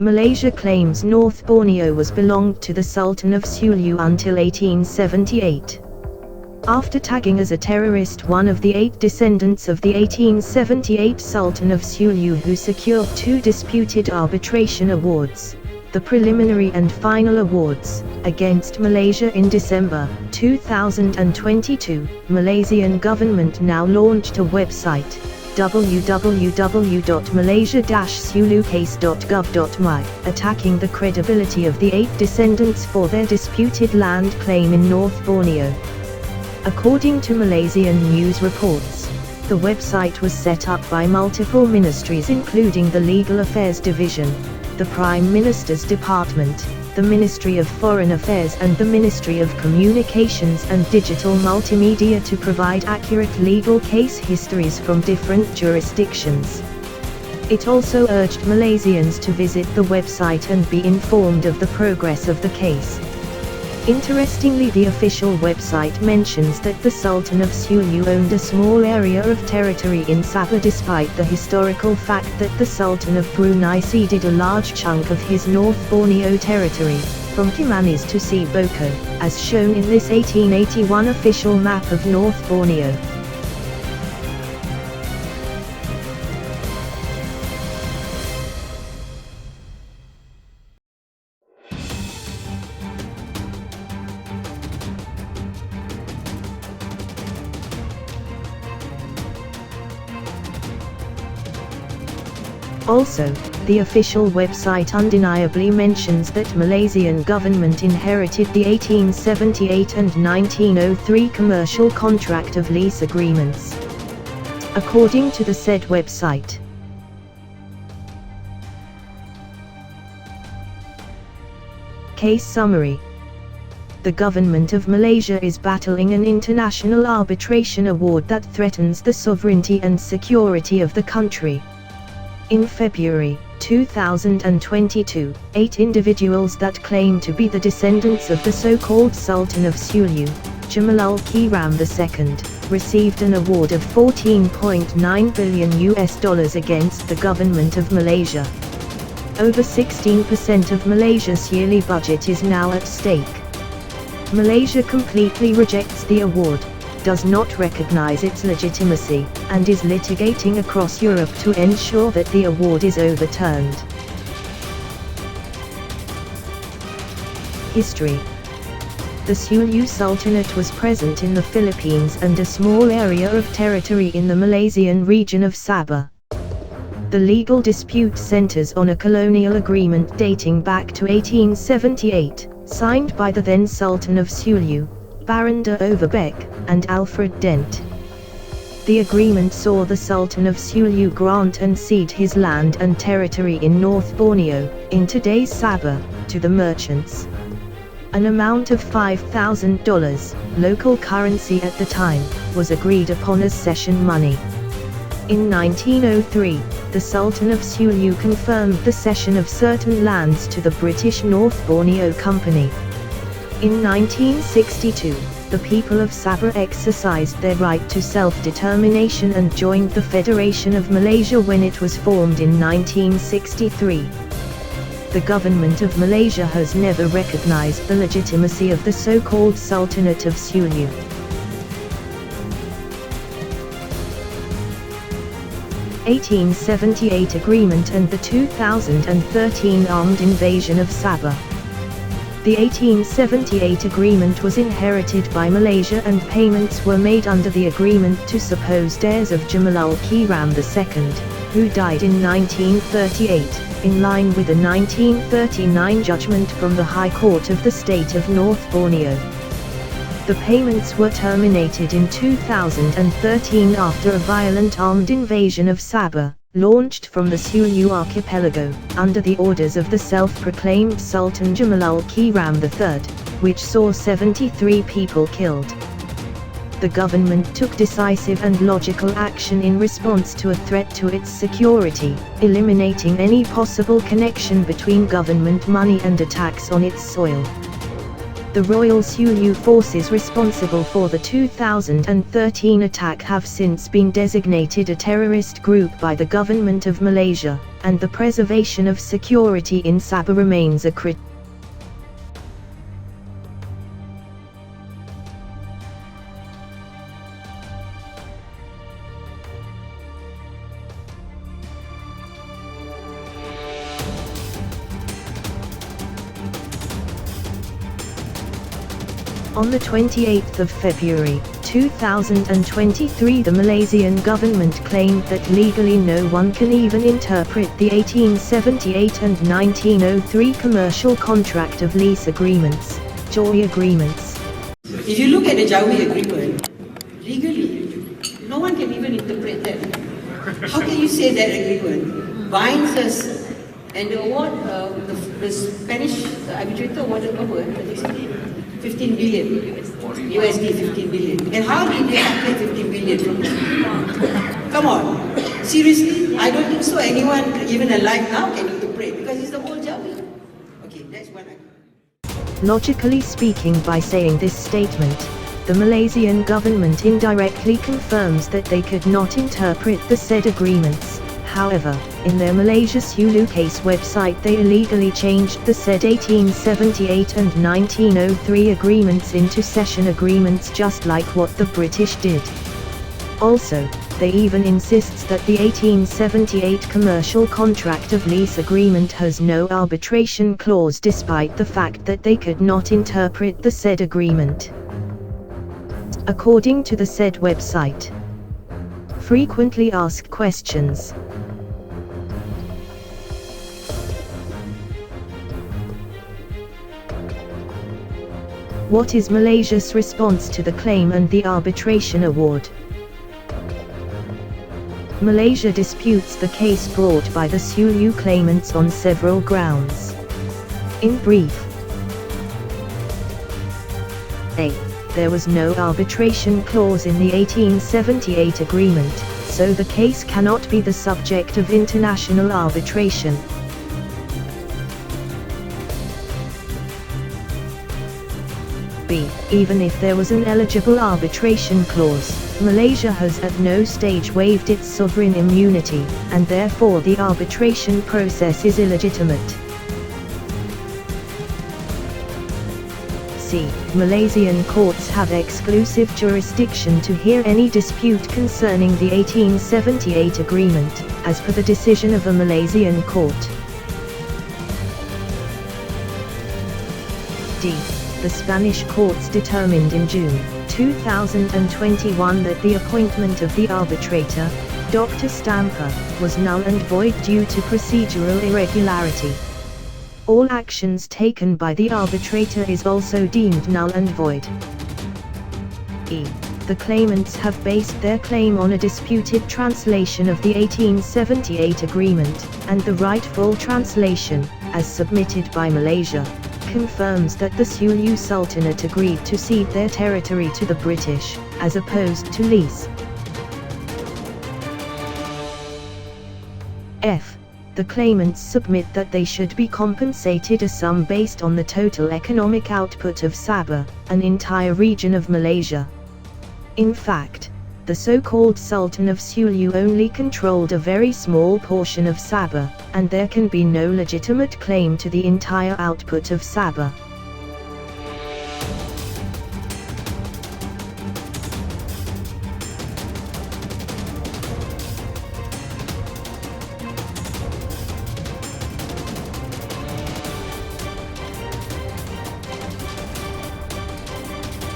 Malaysia claims North Borneo was belonged to the Sultan of Sulu until 1878. After tagging as a terrorist one of the 8 descendants of the 1878 Sultan of Sulu who secured 2 disputed arbitration awards, the preliminary and final awards, against Malaysia in December 2022, Malaysian government now launched a website, www.malaysia-sulukase.gov.my, attacking the credibility of the 8 descendants for their disputed land claim in North Borneo. According to Malaysian news reports, the website was set up by multiple ministries including the Legal Affairs Division, the Prime Minister's Department, the Ministry of Foreign Affairs and the Ministry of Communications and Digital Multimedia to provide accurate legal case histories from different jurisdictions. It also urged Malaysians to visit the website and be informed of the progress of the case. Interestingly, the official website mentions that the Sultan of Sulu owned a small area of territory in Sabah despite the historical fact that the Sultan of Brunei ceded a large chunk of his North Borneo territory, from Kimanis to Sibuko, as shown in this 1881 official map of North Borneo. Also, the official website undeniably mentions that Malaysian government inherited the 1878 and 1903 commercial contract of lease agreements. According to the said website. Case summary. The government of Malaysia is battling an international arbitration award that threatens the sovereignty and security of the country. In February 2022, 8 individuals that claim to be the descendants of the so-called Sultan of Sulu, Jamalul-Kiram II, received an award of $14.9 billion against the government of Malaysia. Over 16% of Malaysia's yearly budget is now at stake. Malaysia completely rejects the award, does not recognize its legitimacy, and is litigating across Europe to ensure that the award is overturned. History. The Sulu Sultanate was present in the Philippines and a small area of territory in the Malaysian region of Sabah. The legal dispute centers on a colonial agreement dating back to 1878, signed by the then Sultan of Sulu, Baron de Overbeck, and Alfred Dent. The agreement saw the Sultan of Sulu grant and cede his land and territory in North Borneo, in today's Sabah, to the merchants. An amount of $5,000, local currency at the time, was agreed upon as cession money. In 1903, the Sultan of Sulu confirmed the cession of certain lands to the British North Borneo Company. In 1962, the people of Sabah exercised their right to self-determination and joined the Federation of Malaysia when it was formed in 1963. The government of Malaysia has never recognized the legitimacy of the so-called Sultanate of Sulu. The 1878 Agreement and the 2013 armed invasion of Sabah. The 1878 agreement was inherited by Malaysia and payments were made under the agreement to supposed heirs of Jamalul-Kiram II, who died in 1938, in line with a 1939 judgment from the High Court of the State of North Borneo. The payments were terminated in 2013 after a violent armed invasion of Sabah, launched from the Sulu archipelago, under the orders of the self-proclaimed Sultan Jamalul-Kiram III, which saw 73 people killed. The government took decisive and logical action in response to a threat to its security, eliminating any possible connection between government money and attacks on its soil. The Royal Sulu forces responsible for the 2013 attack have since been designated a terrorist group by the Government of Malaysia, and the preservation of security in Sabah remains a critical. On the 28th of February, 2023, the Malaysian government claimed that legally no one can even interpret the 1878 and 1903 commercial contract of lease agreements, JOI agreements. If you look at the JOI agreement, legally, no one can even interpret that. How can you say that agreement binds us? And the award, the Spanish arbitrator awarded over 15 billion USD, 15 billion. And how did they get 15 billion from that? Come on, seriously? I don't think so. Anyone even alive now can interpret, because it's the whole JOI. Okay, that's one. Logically speaking, by saying this statement, the Malaysian government indirectly confirms that they could not interpret the said agreements. However, in their Malaysia Sulu case website, they illegally changed the said 1878 and 1903 agreements into Cession agreements, just like what the British did. Also, they even insists that the 1878 commercial contract of lease agreement has no arbitration clause, despite the fact that they could not interpret the said agreement. According to the said website. Frequently asked questions. What is Malaysia's response to the claim and the arbitration award? Malaysia disputes the case brought by the Sulu claimants on several grounds. In brief, A. There was no arbitration clause in the 1878 agreement, so the case cannot be the subject of international arbitration. B. Even if there was an eligible arbitration clause, Malaysia has at no stage waived its sovereign immunity, and therefore the arbitration process is illegitimate. C. Malaysian courts have exclusive jurisdiction to hear any dispute concerning the 1878 agreement, as per the decision of a Malaysian court. D. The Spanish courts determined in June 2021 that the appointment of the arbitrator, Dr. Stamper, was null and void due to procedural irregularity. All actions taken by the arbitrator is also deemed null and void. E. The claimants have based their claim on a disputed translation of the 1878 agreement, and the rightful translation, as submitted by Malaysia, confirms that the Sulu Sultanate agreed to cede their territory to the British, as opposed to lease. F. The claimants submit that they should be compensated a sum based on the total economic output of Sabah, an entire region of Malaysia. In fact, the so-called Sultan of Sulu only controlled a very small portion of Sabah, and there can be no legitimate claim to the entire output of Sabah.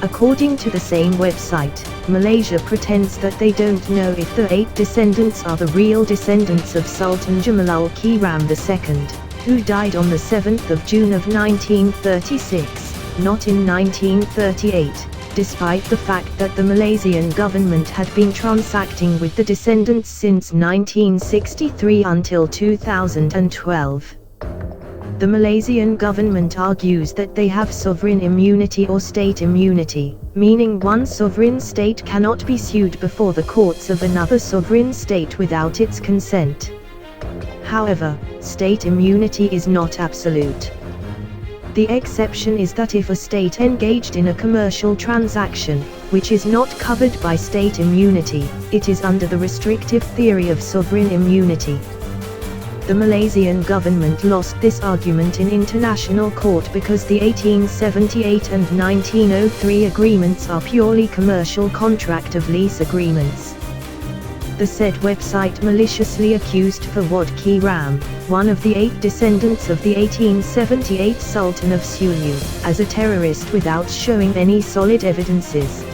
According to the same website, Malaysia pretends that they don't know if the 8 descendants are the real descendants of Sultan Jamalul Kiram II, who died on the 7th of June of 1936, not in 1938, despite the fact that the Malaysian government had been transacting with the descendants since 1963 until 2012. The Malaysian government argues that they have sovereign immunity or state immunity, meaning one sovereign state cannot be sued before the courts of another sovereign state without its consent. However, state immunity is not absolute. The exception is that if a state engaged in a commercial transaction, which is not covered by state immunity, it is under the restrictive theory of sovereign immunity. The Malaysian government lost this argument in international court because the 1878 and 1903 agreements are purely commercial contract of lease agreements. The said website maliciously accused Fawad Kiram, one of the 8 descendants of the 1878 Sultan of Sulu, as a terrorist without showing any solid evidences.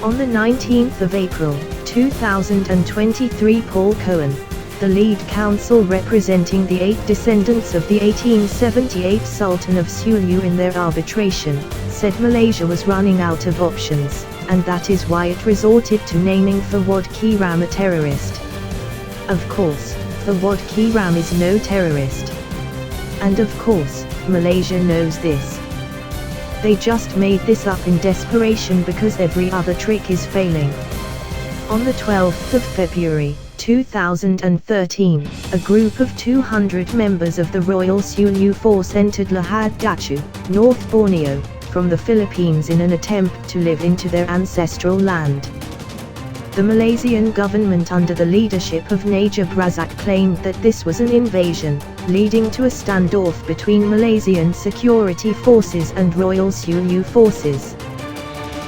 On the 19th of April, 2023, Paul Cohen, the lead counsel representing the 8 descendants of the 1878 Sultan of Sulu in their arbitration, said Malaysia was running out of options, and that is why it resorted to naming Fawad Kiram a terrorist. Of course, Fawad Kiram is no terrorist. And of course, Malaysia knows this. They just made this up in desperation because every other trick is failing. On the 12th of February, 2013, a group of 200 members of the Royal Sulu Force entered Lahad Datu, North Borneo, from the Philippines in an attempt to live into their ancestral land. The Malaysian government under the leadership of Najib Razak claimed that this was an invasion, leading to a standoff between Malaysian security forces and Royal Sulu forces.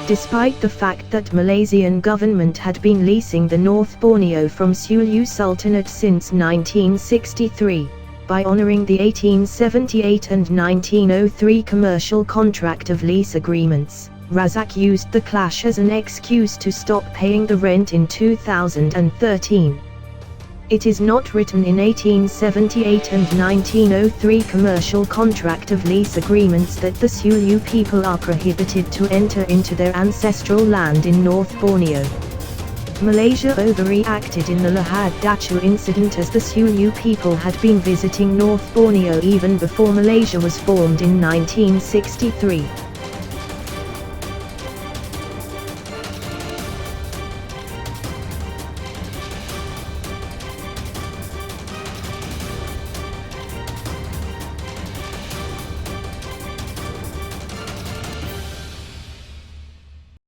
Despite the fact that Malaysian government had been leasing the North Borneo from Sulu Sultanate since 1963, by honouring the 1878 and 1903 commercial contract of lease agreements, Razak used the clash as an excuse to stop paying the rent in 2013. It is not written in 1878 and 1903 commercial contract of lease agreements that the Sulu people are prohibited to enter into their ancestral land in North Borneo. Malaysia overreacted in the Lahad Datu incident as the Sulu people had been visiting North Borneo even before Malaysia was formed in 1963.